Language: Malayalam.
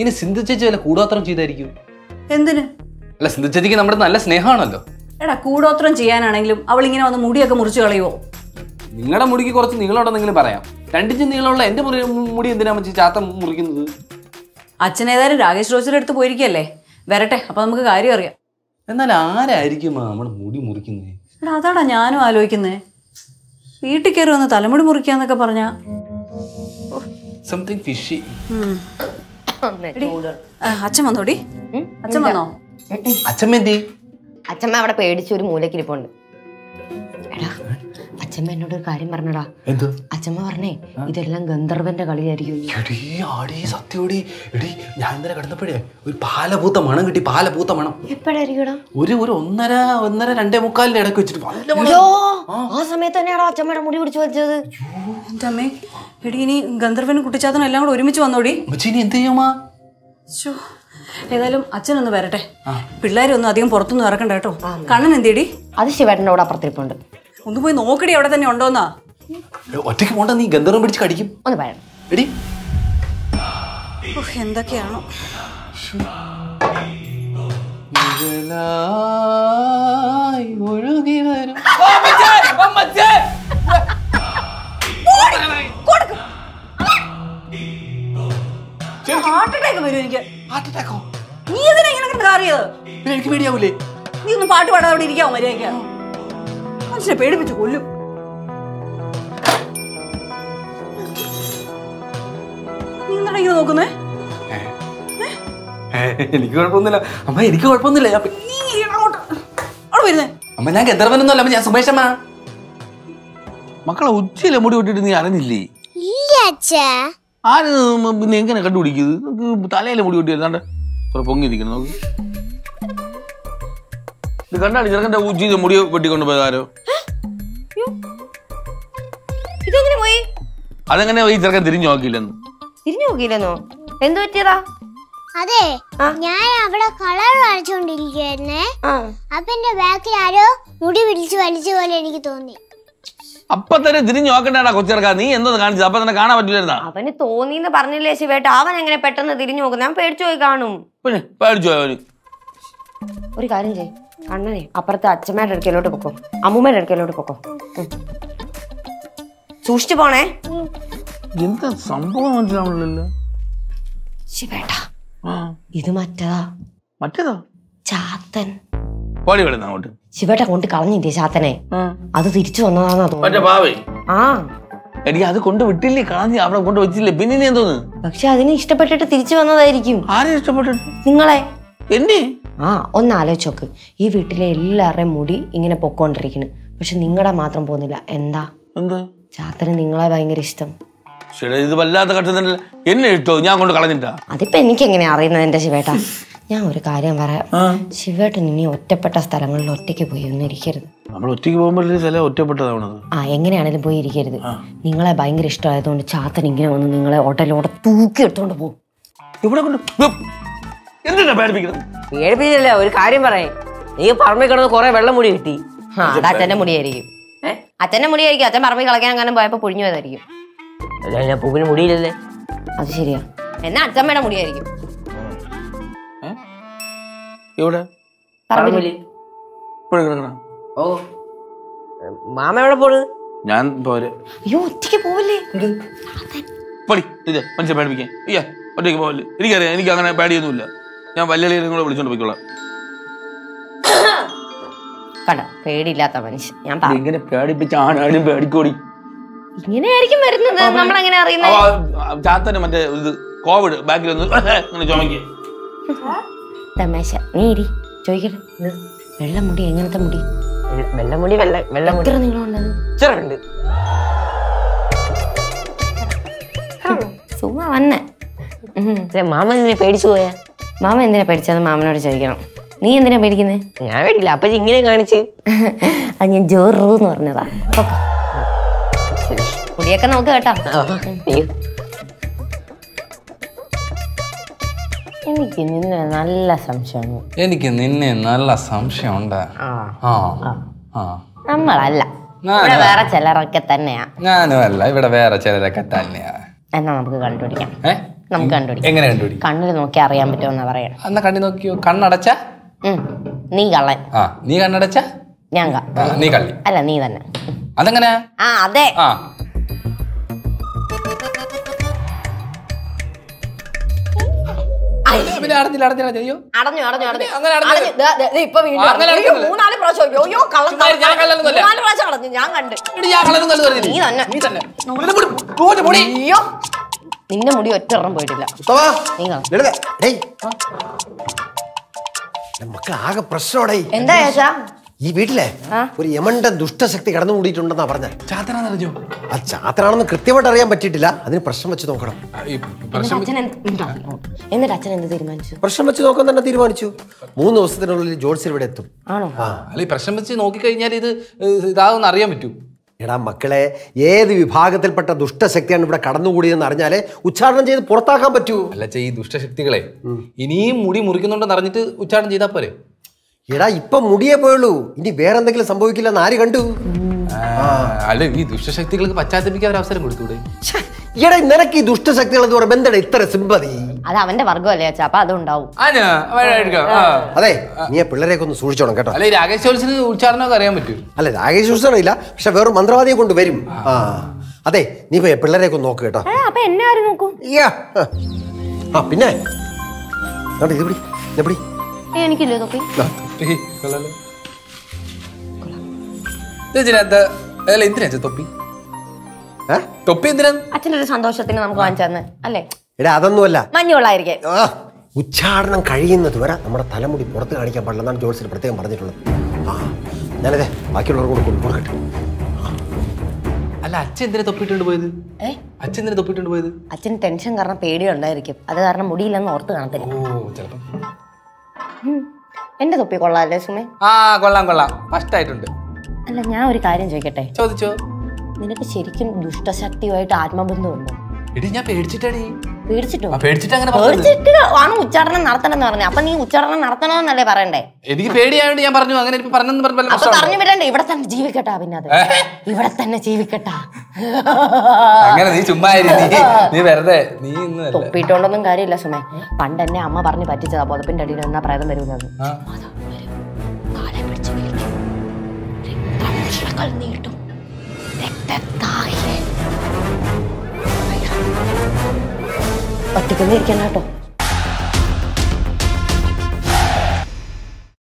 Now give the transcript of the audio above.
ഇനി സിന്ധു ചേച്ചി വല്ല കൂടോത്രം ചെയ്തായിരിക്കും. എന്തിന്? അല്ല, സിന്ധു ചേച്ചിക്ക് നമ്മുടെ നല്ല സ്നേഹമാണല്ലോ. എടാ, കൂടോത്രം ചെയ്യാനാണെങ്കിലും അവൾ ഇങ്ങനെ വന്ന് മുടിയൊക്കെ മുറിച്ച് കളയുവോ? നിങ്ങളുടെ മുടിക്ക് കുറച്ച് നീളമുണ്ടെന്നെങ്കിലും പറയാം. 2 ഇഞ്ച് നീളമുള്ള എന്റെ മുടി എന്തിനാ മച്ചി ചാത്ത മുറിക്കുന്നത്? അച്ഛൻ ഏതായാലും രാകേഷ് റോസിന്റെ അടുത്ത് പോയിരിക്കല്ലേ, വരട്ടെ, അപ്പൊ നമുക്ക് കാര്യം അറിയാം. എന്നാൽ ആരായിരിക്കും നമ്മുടെ മുടി മുറിക്കുന്നത്? എടാ, അതാടാ ഞാനും ആലോചിക്കുന്നേ. വീട്ടിൽ കയറി വന്ന് തലമുടി മുറിക്കാന്നൊക്കെ പറഞ്ഞാ സംതിങ് ഫിഷി. അച്ഛൻ വന്നോടി. അച്ഛൻ വന്നോ? അച്ഛമ്മ എന്തി? അച്ഛമ്മ അവിടെ പേടിച്ച് ഒരു മൂലക്കിരിപ്പുണ്ട്. എടാ, അച്ഛമ്മ എന്നോട് ഒരു കാര്യം പറഞ്ഞടാ. അച്ഛമ്മ പറഞ്ഞേ ഇതെല്ലാം ഗന്ധർവന്റെ കളിയായിരിക്കും. സത്യോടി. എടി, ഞാൻ ഇന്നലെ കിടന്നപ്പോഴേ ഒരു പാലപൂത്ത മണം കിട്ടി. പാലപൂത്ത മണം എപ്പോഴായിരിക്കും? ഒരു 1:30 2:45 ഇടയ്ക്ക് വെച്ചിട്ട്. ആ സമയത്ത് തന്നെയാണോ അച്ഛമ്മയുടെ മുടി പിടിച്ചു വെച്ചത്? എന്റെ അമ്മേ, എടി ഇനി ഗന്ധർവനും കുട്ടിച്ചാത്തനും എല്ലാം കൂടെ ഒരുമിച്ച് വന്നോടി. ഇനി എന്ത് ചെയ്യുമാ? ഏതായാലും അച്ഛനൊന്ന് വരട്ടെ. പിള്ളേരൊന്നും അധികം പുറത്തൊന്നും ഇറക്കണ്ട കേട്ടോ. കണ്ണൻ എന്തിയടി? അത് ശിവേട്ടൻ്റെ കൂടെ അപ്പുറത്തിരിപ്പുണ്ട്. ഒന്ന് പോയി നോക്കടി അവിടെ തന്നെ ഉണ്ടോന്നാ. ഒറ്റയ്ക്ക് പോണ്ട, നീ ഗന്ധർവം പിടിച്ച് കടിക്കും. ഒന്ന് പറയണം എടി. എന്തൊക്കെയാണോ ഒഴുകി വരും. നീ എന്തിനാ ഇങ്ങനെ കാറിയത്? എനിക്ക് പേടിയാവൂലേ? നീ ഒന്ന് പാട്ട് പാടാതെ അവിടെ ഇരിക്കാവോ മര്യാദയ്ക്ക്? മനുഷ്യനെ പേടിപ്പിച്ച് കൊല്ലും. നീ എന്താണ് ഇങ്ങനെ നോക്കുന്നേ? എനിക്ക് കുഴപ്പമൊന്നുമില്ല അമ്മ, എനിക്ക് കുഴപ്പമൊന്നുമില്ല. അമ്മ, ഞാൻ ഗന്ധർവനൊന്നുമല്ല അമ്മ, ഞാൻ സുമേഷമ്മ. മക്കളെ ഉച്ചയിലെ മുടി വിട്ടിട്ട് നീ അറിഞ്ഞില്ലേ? ആര് പിന്നെ എങ്ങനെ കണ്ടുപിടിക്കുന്നത്? തലയിലെ മുടി വിട്ടി എന്താണ്ട് പൊങ്ങിയിരിക്കണം. നോക്ക്, ഇത് കണ്ടാണ് ചെറുക്കൻ്റെ ഉച്ചയിലെ മുടി വെട്ടിക്കൊണ്ട് പോയതാരോ. ഇതെങ്ങനെ പോയി? അതെങ്ങനെ ഈ ചെറുക്കൻ തിരിഞ്ഞു നോക്കിയില്ലെന്ന്? തിരിഞ്ഞു നോക്കിയില്ലെന്നോ? എന്ത് പറ്റിയതാ? അതെ, ഞാൻ അവിടെ കളർ വരച്ചോണ്ടിരിക്കുന്നേ. അപ്പൊ എന്റെ ബാക്കിൽ ആരോ മുടി പിടിച്ച് വലിച്ച പോലെ എനിക്ക് തോന്നി. അപ്പൊ തന്നെ തിരിഞ്ഞു നോക്കണ്ടാ കൊച്ചിറക്കാ. നീ എന്തോന്ന് കാണിച്ചത്? അപ്പൊ തന്നെ കാണാൻ പറ്റില്ലായിരുന്നാ? അവന് തോന്നിന്ന് പറഞ്ഞില്ലേ ശിവേട്ട? അവൻ എങ്ങനെ പെട്ടെന്ന് തിരിഞ്ഞു നോക്കുന്നത്? ഞാൻ പേടിച്ചു പോയി കാണും. പിന്നെ പേടിച്ചു പോയവന്. ഒരു കാര്യം ചെയ്, അണ്ണനെ അപ്പുറത്തെ അച്ഛമ്മയുടെ അടുക്കലോട്ട് പൊക്കോ, അമ്മൂമ്മയുടെ അടുക്കലോട്ട് പൊക്കോ. സൂക്ഷിച്ചു പോണേ. എന്താ സംഭവം മനസ്സിലാവണല്ലോ ശിവേട്ട. ഇത് മറ്റേതാ. മറ്റേതാ? ചാത്തൻ. പാടി കളയുന്ന അങ്ങോട്ട്. ശിവേട്ട കൊണ്ട് കളഞ്ഞില്ലേ ചാത്തനെ? അത് തിരിച്ചു വന്നതാന്നാ തോന്നുന്നു. ആ എനിക്ക് അത് കൊണ്ട് വിട്ടില്ലേ, കളഞ്ഞ് അവിടെ കൊണ്ട് വെച്ചില്ലേ, പിന്നെ നീ എന്തോന്ന്? പക്ഷെ അതിന് ഇഷ്ടപ്പെട്ടിട്ട് തിരിച്ചു വന്നതായിരിക്കും. ആരെ ഇഷ്ടപ്പെട്ടിട്ട്? നിങ്ങളെ. എന്നെ? ആ, ഒന്ന് ആലോചിച്ച് നോക്ക്. ഈ വീട്ടിലെ എല്ലാവരുടെയും മുടി ഇങ്ങനെ പൊക്കോണ്ടിരിക്കുന്നു, പക്ഷെ നിങ്ങളുടെ മാത്രം പോകുന്നില്ല. എന്താ? ചാത്തന് നിങ്ങളെ ഭയങ്കര ഇഷ്ടം. ഇത് വല്ലാത്ത കഷ്ടം. എന്നെ ഇട്ടോ? ഞാൻ കൊണ്ട് കളഞ്ഞിട്ടാ? അതിപ്പോ എനിക്ക് എങ്ങനെയാ അറിയുന്നത് എന്റെ ശിവേട്ട? ഞാൻ ഒരു കാര്യം പറയാം. ശിവേട്ടൻ ഇനി ഒറ്റപ്പെട്ട സ്ഥലങ്ങളിൽ ഒറ്റയ്ക്ക് പോയി ഒന്നും ഇരിക്കരുത്. നമ്മൾ ഒറ്റയ്ക്ക് പോകുമ്പോൾ ഒറ്റപ്പെട്ടതാവണത്. ആ, എങ്ങനെയാണേലും പോയി ഇരിക്കരുത്. നിങ്ങളെ ഭയങ്കര ഇഷ്ടമായതുകൊണ്ട് ചാത്തൻ ഇങ്ങനെ വന്ന് നിങ്ങളെ ഹോട്ടലിലൂടെ തൂക്കി എടുത്തോണ്ട് പോകും. ഇവിടെ കൊണ്ട് എന്തിനാ പേടിപ്പിക്കുന്നത്? പേടിപ്പിച്ചില്ല, ഒരു കാര്യം പറയേ. നീ പറമ്പിൽ കിടന്ന് കുറെ വെള്ളം മുടി കിട്ടി. അത് അച്ഛന്റെ മുടിയായിരിക്കും. അച്ഛന്റെ മുടിയായിരിക്കും. അച്ഛൻ പറമ്പിൽ കളക്കാൻ അങ്ങനെ പോയപ്പോ പൊഴിഞ്ഞു പോയതായിരിക്കും. പൂവിന് മുടിയില്ലല്ലേ? അത് ശരിയാ. എന്നാ അച്ഛമ്മയുടെ മുടിയായിരിക്കും. മാമ എവിടെ പോണ്? ഞാൻ പോരെ. അയ്യോ, ഒറ്റയ്ക്ക് പോവല്ലേ? മനുഷ്യ പേടിപ്പിക്കാൻ ഒറ്റയ്ക്ക് പോവല്ലേ? എനിക്കറിയാം, എനിക്ക് അങ്ങനെ പേടിയൊന്നുമില്ല. ഞാൻ വല്യളിയും കൂടെ വിളിച്ചോണ്ട് പോയിക്കോളാം. കണ്ട, പേടിയില്ലാത്ത മനുഷ്യൻ. ഞാൻ ഇങ്ങനെ പേടിപ്പിച്ച ആണാരും പേടിക്കോടി. ഇങ്ങനെയായിരിക്കും വരുന്നത്. നമ്മളെങ്ങനെ അറിയുന്നത്? ചാത്തന് മറ്റേ ഇത് കോവിഡ് ബാക്കിലൊന്ന് ഇങ്ങനെ ചുമക്ക്. തമാശ. നീ ഇരി, ചോദിക്കട്ടെ. വെള്ളമുടി എങ്ങനത്തെ മുടി? വെള്ളമുടി. എത്ര നീളമുണ്ടത്? ചെറുണ്ട്. സുഖ വന്നെ. മാമ എന്തിനാ പേടിച്ചു പോയാ? മാമ എന്തിനാ പേടിച്ചത് മാമനോട് ചോദിക്കണം. നീ എന്തിനാ പേടിക്കുന്നത്? ഞാൻ പേടില്ല. അപ്പൊ ഇങ്ങനെ കാണിച്ച് അത് ഞാൻ ജോറൂന്ന് പറഞ്ഞതാ. മുടിയൊക്കെ നോക്ക് കേട്ടോ. എനിക്ക് നിന്നെ നല്ല സംശയമാണ്. എനിക്ക് നിന്നെ നല്ല സംശയമുണ്ട്. നമ്മളല്ല, ഇവിടെ വേറെ ചിലരൊക്കെ തന്നെയാ. ഞാനും അല്ല, ഇവിടെ വേറെ ചിലരൊക്കെ തന്നെയാ. എന്നാ നമുക്ക് കണ്ടുപിടിക്കാം. നമുക്ക് കണ്ടുപിടിക്കാം. എങ്ങനെ കണ്ടുപിടിക്കും? കണ്ണിൽ നോക്കി അറിയാൻ പറ്റുമെന്നാ പറയണം. എന്നാ കണ്ണി നോക്കിയോ? കണ്ണടച്ച നീ കള്ളൻ. നീ കണ്ണടച്ച ഞാൻ നീ കള്ളി. അല്ല, നീ തന്നെ. അതെങ്ങനെയാ? അതെ. നിന്റെ മുടി ഒറ്റ പോയിട്ടില്ല. ആകെ പ്രശ്നോടെ. എന്താ ചേച്ചാ? ഈ വീട്ടിലെ ഒരു യമണ്ട ദുഷ്ടശക്തി കടന്നുകൂടിയിട്ടുണ്ടെന്നാ പറഞ്ഞ. ചാത്തനാണെന്നറിഞ്ഞോ? അത് ചാത്തനാണെന്ന് കൃത്യമായിട്ട് അറിയാൻ പറ്റിയിട്ടില്ല. അതിന് പ്രശ്നം വെച്ച് നോക്കണം. എന്നിട്ട് അച്ഛൻ എന്ത് തീരുമാനിച്ചു? പ്രശ്നം വെച്ച് നോക്കാൻ തന്നെ തീരുമാനിച്ചു. 3 ദിവസത്തിനുള്ളിൽ ജോൺസൺ ഇവിടെ എത്തും. ആണോ? അല്ല, ഈ പ്രശ്നം വെച്ച് നോക്കിക്കഴിഞ്ഞാൽ ഇതാണെന്ന് അറിയാൻ പറ്റൂ. എടാ മക്കളെ, ഏത് വിഭാഗത്തിൽപ്പെട്ട ദുഷ്ടശക്തിയാണ് ഇവിടെ കടന്നുകൂടിയെന്ന് അറിഞ്ഞാലേ ഉച്ചാരണം ചെയ്ത് പുറത്താക്കാൻ പറ്റൂ. അല്ല, ഈ ദുഷ്ടശക്തികളെ ഇനിയും മുടി മുറിക്കുന്നുണ്ടെന്ന് അറിഞ്ഞിട്ട് ഉച്ചാരണം ചെയ്താൽ പോരെ? എടാ, ഇപ്പൊ മുടിയേ പോയുള്ളൂ. ഇനി വേറെന്തെങ്കിലും സംഭവിക്കില്ലെന്ന് ആര് കണ്ടു? അല്ല, ഈ ദുഷ്ടശക്തികൾക്ക് പശ്ചാത്തപിക്കാൻ ഒരു അവസരം കൊടുത്തൂടെ? എടാ, നിനക്ക് ഈ ദുഷ്ടശക്തികൾ എന്ന് പറയുമ്പോൾ എന്താണ് ഇത്ര സിമ്പതി? അത് അവന്റെ വർഗ്ഗമല്ലേ അച്ഛാ, അപ്പൊ അതുണ്ടാവും. അതെ, നീ പിള്ളേരെയൊക്കെ ഒന്ന് സൂക്ഷിച്ചോണം കേട്ടോ. അല്ലെ, രാകേഷ് ജോൽസിന് ഉച്ചാരണമൊക്കെ അറിയാൻ പറ്റൂ. അല്ല, രാകേഷ് ജോൽസിന് ഇല്ല, പക്ഷെ വേറൊരു മന്ത്രവാദിയെ കൊണ്ട് വരും. അതെ, നീ പിള്ളേരെയൊക്കെ ഒന്ന് നോക്ക് കേട്ടോ. അപ്പൊ എന്നെ ആരും നോക്കും? പിന്നെ എനിക്കില്ലേ തൊപ്പി? എന്തിനാ തൊപ്പി? തൊപ്പി എന്തിനാ? അച്ഛനൊരു സന്തോഷത്തിന് നമുക്ക് വാങ്ങിച്ചു അല്ലേ? എടാ, അതൊന്നുമല്ല. മഞ്ഞുള്ളായിരിക്കും. ഉച്ചാരണം കഴിയുന്നത് വരെ നമ്മുടെ തലമുടി പുറത്ത് കാണിക്കാൻ പാടില്ലെന്നാണ് ജോത്സ്യൻ പ്രത്യേകം പറഞ്ഞിട്ടുള്ളത്. ഞാനതെ ബാക്കിയുള്ളവർക്ക് കൊടുക്കട്ടെ. അല്ല, അച്ഛൻ എന്തിനാ തൊപ്പിട്ടുണ്ട് പോയത്? അച്ഛൻ എന്തിനാ തൊപ്പിട്ടുണ്ട് പോയത്? അച്ഛന് ടെൻഷൻ കാരണം പേടിയുണ്ടായിരിക്കും. അത് കാരണം മുടിയില്ലെന്ന് ഓർത്ത് കാണത്തില്ല. എന്റെ തൊപ്പി കൊള്ളാല്ലേ സുമേ? കൊള്ളാം, ഫസ്റ്റ് ആയിട്ടുണ്ട്. അല്ല, ഞാൻ ഒരു കാര്യം ചോദിക്കട്ടെ? ചോദിച്ചോ. നിനക്ക് ശരിക്കും ദുഷ്ടശക്തിയുമായിട്ട് ആത്മബന്ധമുണ്ടോ? എടി, ഞാൻ പേടിച്ചിട്ടാടി. പേടിച്ചിട്ടോ? പേടിച്ചിട്ട് ആണ് ഉച്ചാരണം നടത്തണമെന്ന് പറഞ്ഞു. അപ്പൊ നീ ഉച്ചാരണം നടത്തണമെന്നല്ലേ പറയണ്ടേ? എനിക്ക് പേടിയായോണ്ട് ഞാൻ പറഞ്ഞു. അങ്ങനെ അപ്പൊ പറഞ്ഞു വിടണ്ടേ? ഇവിടെ തന്നെ ജീവിക്കട്ടാ. പിന്നെ അത് ഇവിടെ തന്നെ ജീവിക്കട്ടാ. അങ്ങനെ നീ ചുമ്മാ നീ വെറുതെ തൊപ്പിട്ടോണ്ടൊന്നും കാര്യമില്ല സുമേ. പണ്ട് എന്നെ അമ്മ പറഞ്ഞു പറ്റിച്ചതാ. പുതപ്പിന്റെ അടിയിൽ എന്നാ പ്രേതം വരുന്നത്. നീട്ടും ഒറ്റക്കൊന്നും ഇരിക്കണ്ട കേട്ടോ.